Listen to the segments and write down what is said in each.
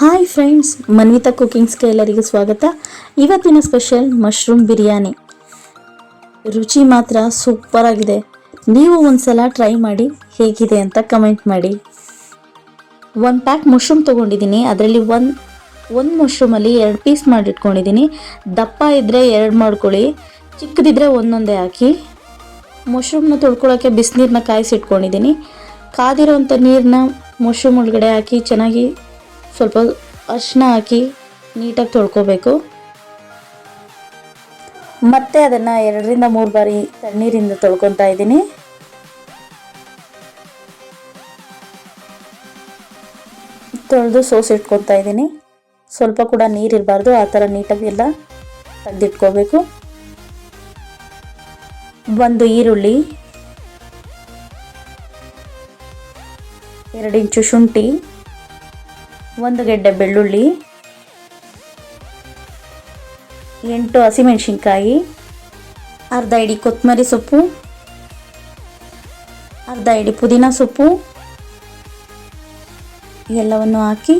Hi friends, Manvita ಕುಕಿಂಗ್ಸ್ಗೆ ಎಲ್ಲರಿಗೂ ಸ್ವಾಗತ. ಇವತ್ತಿನ ಸ್ಪೆಷಲ್ ಮಶ್ರೂಮ್ ಬಿರಿಯಾನಿ. ರುಚಿ ಮಾತ್ರ ಸೂಪರ್ ಆಗಿದೆ. ನೀವು ಒಂದ್ಸಲ ಟ್ರೈ ಮಾಡಿ ಹೇಗಿದೆ ಅಂತ ಕಮೆಂಟ್ ಮಾಡಿ. 1 ಪ್ಯಾಕ್ ಮಶ್ರೂಮ್ ತೊಗೊಂಡಿದ್ದೀನಿ. ಅದರಲ್ಲಿ ಒಂದು ಮಶ್ರೂಮಲ್ಲಿ 2 ಪೀಸ್ ಮಾಡಿಟ್ಕೊಂಡಿದ್ದೀನಿ. ದಪ್ಪ ಇದ್ದರೆ 2 ಮಾಡ್ಕೊಳ್ಳಿ, ಚಿಕ್ಕದಿದ್ದರೆ ಒಂದೊಂದೇ ಹಾಕಿ. ಮಶ್ರೂಮ್ನ ತೊಳ್ಕೊಳ್ಳೋಕ್ಕೆ ಬಿಸಿನೀರನ್ನ ಕಾಯಿಸಿಟ್ಕೊಂಡಿದ್ದೀನಿ. ಕಾದಿರೋಂಥ ನೀರನ್ನ ಮಶ್ರೂಮ್ ಒಳಗಡೆ ಹಾಕಿ ಚೆನ್ನಾಗಿ ಸ್ವಲ್ಪ ಅರಿಶಿನ ಹಾಕಿ ನೀಟಾಗಿ ತೊಳ್ಕೊಬೇಕು. ಮತ್ತೆ ಅದನ್ನು 2ರಿಂದ 3 ಬಾರಿ ತಣ್ಣೀರಿಂದ ತೊಳ್ಕೊತಾ ಇದ್ದೀನಿ. ತೊಳೆದು ಸೋಸಿಟ್ಕೊತಾ ಇದ್ದೀನಿ. ಸ್ವಲ್ಪ ಕೂಡ ನೀರಿರಬಾರ್ದು, ಆ ಥರ ನೀಟಾಗಿ ಎಲ್ಲ ತೆಗೆದಿಟ್ಕೋಬೇಕು. 1 ಈರುಳ್ಳಿ, 2 ಇಂಚು ಶುಂಠಿ, 1 ಗೆಡ್ಡೆ ಬೆಳ್ಳುಳ್ಳಿ, 8 ಹಸಿಮೆಣಸಿನ್ಕಾಯಿ, ಅರ್ಧ ಹಿಡಿ ಕೊತ್ತಂಬರಿ ಸೊಪ್ಪು, ಅರ್ಧ ಹಿಡಿ ಪುದೀನ ಸೊಪ್ಪು ಎಲ್ಲವನ್ನು ಹಾಕಿ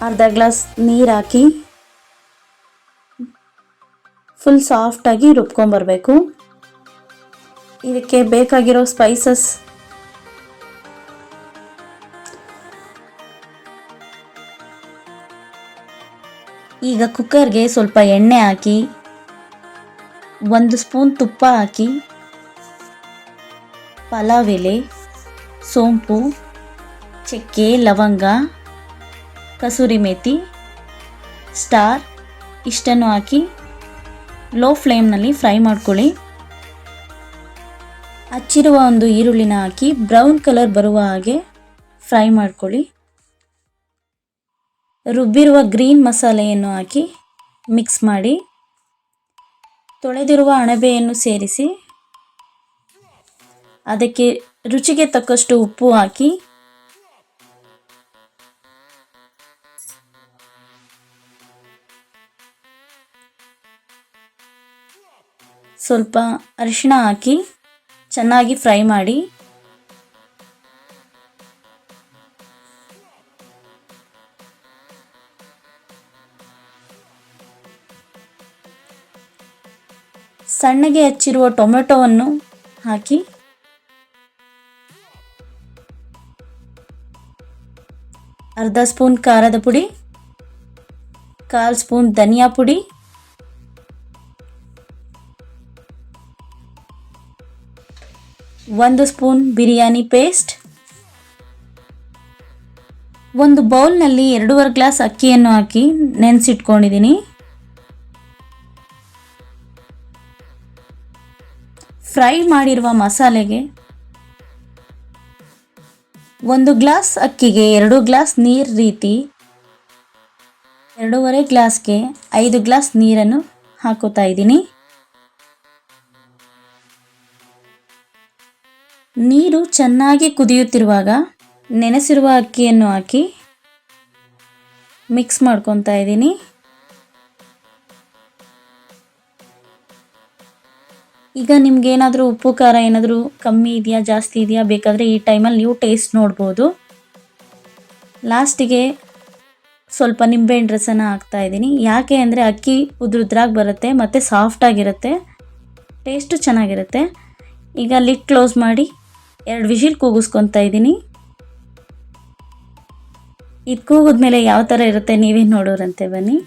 ಅರ್ಧ ಗ್ಲಾಸ್ ನೀರು ಹಾಕಿ ಫುಲ್ ಸಾಫ್ಟಾಗಿ ರುಬ್ಕೊಂಬರ್ಬೇಕು. ಇದಕ್ಕೆ ಬೇಕಾಗಿರೋ ಸ್ಪೈಸಸ್ ಈಗ ಕುಕ್ಕರ್ಗೆ ಸ್ವಲ್ಪ ಎಣ್ಣೆ ಹಾಕಿ 1 ಸ್ಪೂನ್ ತುಪ್ಪ ಹಾಕಿ ಪಲಾವ್ ಎಲೆ, ಸೋಂಪು, ಚಕ್ಕೆ, ಲವಂಗ, ಕಸೂರಿ ಮೇಥಿ, ಸ್ಟಾರ್ ಇಷ್ಟನ್ನು ಹಾಕಿ ಲೋ ಫ್ಲೇಮ್ನಲ್ಲಿ ಫ್ರೈ ಮಾಡ್ಕೊಳ್ಳಿ. ಹಚ್ಚಿರುವ 1 ಈರುಳ್ಳಿನ ಹಾಕಿ ಬ್ರೌನ್ ಕಲರ್ ಬರುವ ಹಾಗೆ ಫ್ರೈ ಮಾಡ್ಕೊಳ್ಳಿ. ರುಬ್ಬಿರುವ ಗ್ರೀನ್ ಮಸಾಲೆಯನ್ನು ಹಾಕಿ ಮಿಕ್ಸ್ ಮಾಡಿ ತೊಳೆದಿರುವ ಅಣಬೆಯನ್ನು ಸೇರಿಸಿ ಅದಕ್ಕೆ ರುಚಿಗೆ ತಕ್ಕಷ್ಟು ಉಪ್ಪು ಹಾಕಿ ಸ್ವಲ್ಪ ಅರಿಶಿಣ ಹಾಕಿ ಚೆನ್ನಾಗಿ ಫ್ರೈ ಮಾಡಿ ಸಣ್ಣಗೆ ಹೆಚ್ಚಿರುವ ಟೊಮೆಟೊವನ್ನು ಹಾಕಿ ಅರ್ಧ ಸ್ಪೂನ್ ಖಾರದ ಪುಡಿ, 1/4 ಸ್ಪೂನ್ ಧನಿಯಾ ಪುಡಿ, 1 ಸ್ಪೂನ್ ಬಿರಿಯಾನಿ ಪೇಸ್ಟ್, 1 ಬೌಲ್ನಲ್ಲಿ 2.5 ಗ್ಲಾಸ್ ಅಕ್ಕಿಯನ್ನು ಹಾಕಿ ನೆನೆಸಿಟ್ಕೊಂಡಿದ್ದೀನಿ. ಫ್ರೈ ಮಾಡಿರುವ ಮಸಾಲೆಗೆ 1 ಗ್ಲಾಸ್ ಅಕ್ಕಿಗೆ 2 ಗ್ಲಾಸ್ ನೀರು ರೀತಿ 2.5 ಗ್ಲಾಸ್ಗೆ 5 ಗ್ಲಾಸ್ ನೀರನ್ನು ಹಾಕೋತಾ ಇದ್ದೀನಿ. ನೀರು ಚೆನ್ನಾಗಿ ಕುದಿಯುತ್ತಿರುವಾಗ ನೆನೆಸಿರುವ ಅಕ್ಕಿಯನ್ನು ಹಾಕಿ ಮಿಕ್ಸ್ ಮಾಡ್ಕೊತಾ ಇದ್ದೀನಿ. ಈಗ ನಿಮ್ಗೇನಾದರೂ ಉಪ್ಪು ಖಾರ ಏನಾದರೂ ಕಮ್ಮಿ ಇದೆಯಾ ಜಾಸ್ತಿ ಇದೆಯಾ ಬೇಕಾದರೆ ಈ ಟೈಮಲ್ಲಿ ನೀವು ಟೇಸ್ಟ್ ನೋಡ್ಬೋದು. ಲಾಸ್ಟಿಗೆ ಸ್ವಲ್ಪ ನಿಂಬೆಹಣ್ಣು ರಸನ ಹಾಕ್ತಾಯಿದ್ದೀನಿ. ಯಾಕೆ ಅಂದರೆ ಅಕ್ಕಿ ಉದ್ರಾಗಿ ಬರುತ್ತೆ ಮತ್ತು ಸಾಫ್ಟಾಗಿರುತ್ತೆ, ಟೇಸ್ಟು ಚೆನ್ನಾಗಿರುತ್ತೆ. ಈಗ ಲಿಡ್ ಕ್ಲೋಸ್ ಮಾಡಿ 2 ವಿಷಿಲ್ ಕೂಗಿಸ್ಕೊತಾ ಇದ್ದೀನಿ. ಇದು ಕೂಗಿದ್ಮೇಲೆ ಯಾವ ಥರ ಇರುತ್ತೆ ನೀವೇ ನೋಡೋರಂತೆ ಬನ್ನಿ.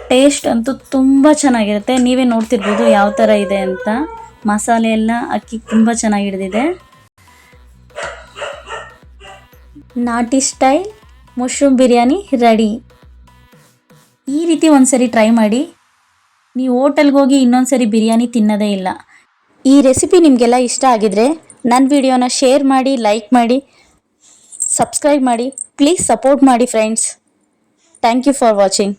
ಟೇಸ್ಟ್ ಅಂತೂ ತುಂಬ ಚೆನ್ನಾಗಿರುತ್ತೆ. ನೀವೇ ನೋಡ್ತಿರ್ಬೋದು ಯಾವ ಥರ ಇದೆ ಅಂತ. ಮಸಾಲೆ ಎಲ್ಲ ಅಕ್ಕಿ ತುಂಬ ಚೆನ್ನಾಗಿ ಹಿಡಿದಿದೆ. ನಾಟಿ ಸ್ಟೈಲ್ ಮಶ್ರೂಮ್ ಬಿರಿಯಾನಿ ರೆಡಿ. ಈ ರೀತಿ ಒಂದ್ಸರಿ ಟ್ರೈ ಮಾಡಿ. ನೀವು ಹೋಟೆಲ್ಗೆ ಹೋಗಿ ಇನ್ನೊಂದ್ಸರಿ ಬಿರಿಯಾನಿ ತಿನ್ನೋದೇ ಇಲ್ಲ. ಈ ರೆಸಿಪಿ ನಿಮಗೆಲ್ಲ ಇಷ್ಟ ಆಗಿದ್ರೆ ನನ್ನ ವಿಡಿಯೋನ ಶೇರ್ ಮಾಡಿ, ಲೈಕ್ ಮಾಡಿ, ಸಬ್ಸ್ಕ್ರೈಬ್ ಮಾಡಿ. ಪ್ಲೀಸ್ ಸಪೋರ್ಟ್ ಮಾಡಿ friends. Thank you for watching.